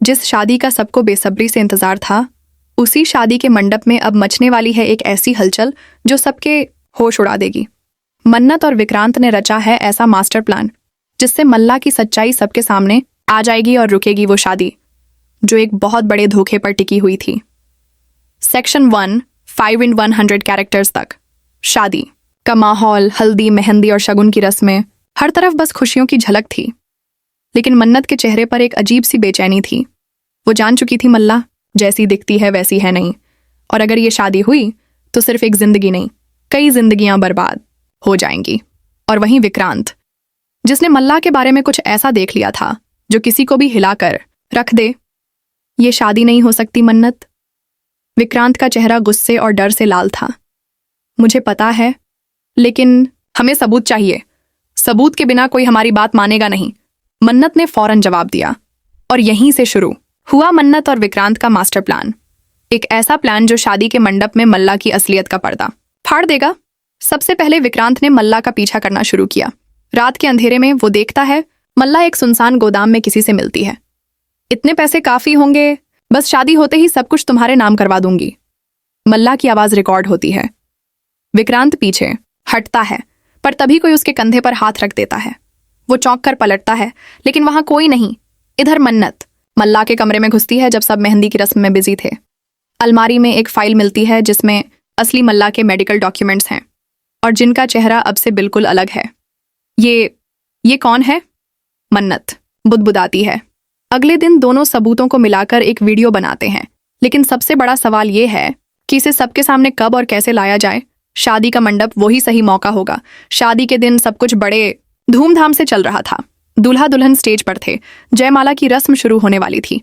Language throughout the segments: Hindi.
जिस शादी का सबको बेसब्री से इंतजार था, उसी शादी के मंडप में अब मचने वाली है एक ऐसी हलचल जो सबके होश उड़ा देगी। मन्नत और विक्रांत ने रचा है ऐसा मास्टर प्लान जिससे मल्ला की सच्चाई सबके सामने आ जाएगी और रुकेगी वो शादी जो एक बहुत बड़े धोखे पर टिकी हुई थी। सेक्शन 1 5 in 100 कैरेक्टर्स तक। शादी का माहौल, हल्दी, मेहंदी और शगुन की रस्में, हर तरफ बस खुशियों की झलक थी। लेकिन मन्नत के चेहरे पर एक अजीब सी बेचैनी थी। वो जान चुकी थी मल्ला जैसी दिखती है वैसी है नहीं, और अगर ये शादी हुई तो सिर्फ एक जिंदगी नहीं, कई जिंदगियां बर्बाद हो जाएंगी। और वहीं विक्रांत, जिसने मल्ला के बारे में कुछ ऐसा देख लिया था जो किसी को भी हिलाकर रख दे। ये शादी नहीं हो सकती मन्नत। विक्रांत का चेहरा गुस्से और डर से लाल था। मुझे पता है, लेकिन हमें सबूत चाहिए। सबूत के बिना कोई हमारी बात मानेगा नहीं, मन्नत ने फौरन जवाब दिया। और यहीं से शुरू हुआ मन्नत और विक्रांत का मास्टर प्लान। एक ऐसा प्लान जो शादी के मंडप में मल्ला की असलियत का पर्दा फाड़ देगा। सबसे पहले विक्रांत ने मल्ला का पीछा करना शुरू किया। रात के अंधेरे में वो देखता है मल्ला एक सुनसान गोदाम में किसी से मिलती है। इतने पैसे काफी होंगे, बस शादी होते ही सब कुछ तुम्हारे नाम करवा दूंगी। मल्ला की आवाज रिकॉर्ड होती है। विक्रांत पीछे हटता है, पर तभी कोई उसके कंधे पर हाथ रख देता है। वो चौंक कर पलटता है, लेकिन वहां कोई नहीं। इधर मन्नत मल्ला के कमरे में घुसती है जब सब मेहंदी की रस्म में बिजी थे। अलमारी में एक फाइल मिलती है जिसमें असली मल्ला के मेडिकल डॉक्यूमेंट्स हैं और जिनका चेहरा अब से बिल्कुल अलग है। ये कौन है? मन्नत बुदबुदाती है। अगले दिन दोनों सबूतों को मिलाकर एक वीडियो बनाते हैं, लेकिन सबसे बड़ा सवाल ये है कि इसे सबके सामने कब और कैसे लाया जाए। शादी का मंडप वही सही मौका होगा। शादी के दिन सब कुछ बड़े धूमधाम से चल रहा था। दूल्हा दुल्हन स्टेज पर थे, जयमाला की रस्म शुरू होने वाली थी।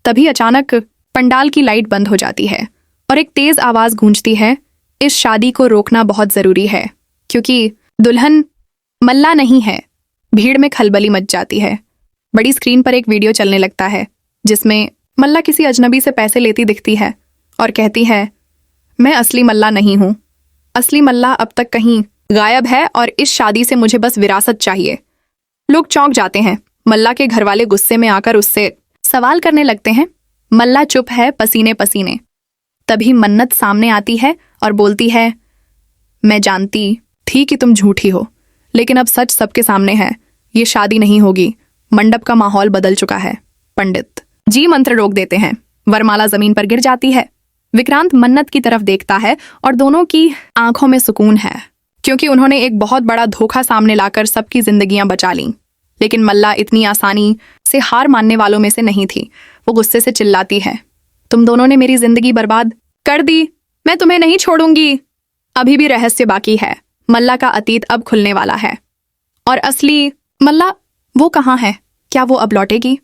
तभी अचानक पंडाल की लाइट बंद हो जाती है और एक तेज आवाज गूंजती है, इस शादी को रोकना बहुत जरूरी है, क्योंकि दुल्हन मल्ला नहीं है। भीड़ में खलबली मच जाती है। बड़ी स्क्रीन पर एक वीडियो चलने लगता है जिसमें मल्ला किसी अजनबी से पैसे लेती दिखती है और कहती है, मैं असली मल्ला नहीं हूं। असली मल्ला अब तक कहीं गायब है और इस शादी से मुझे बस विरासत चाहिए। लोग चौंक जाते हैं। मल्ला के घर वाले गुस्से में आकर उससे सवाल करने लगते हैं। मल्ला चुप है, पसीने पसीने। तभी मन्नत सामने आती है और बोलती है, मैं जानती थी कि तुम झूठी हो, लेकिन अब सच सबके सामने है। ये शादी नहीं होगी। मंडप का माहौल बदल चुका है। पंडित जी मंत्र रोक देते हैं। वरमाला जमीन पर गिर जाती है। विक्रांत मन्नत की तरफ देखता है और दोनों की आंखों में सुकून है, क्योंकि उन्होंने एक बहुत बड़ा धोखा सामने लाकर सबकी जिंदगियां बचा लीं। लेकिन मल्ला इतनी आसानी से हार मानने वालों में से नहीं थी। वो गुस्से से चिल्लाती है, तुम दोनों ने मेरी जिंदगी बर्बाद कर दी। मैं तुम्हें नहीं छोड़ूंगी। अभी भी रहस्य बाकी है। मल्ला का अतीत अब खुलने वाला है। और असली मल्ला वो कहाँ है? क्या वो अब लौटेगी?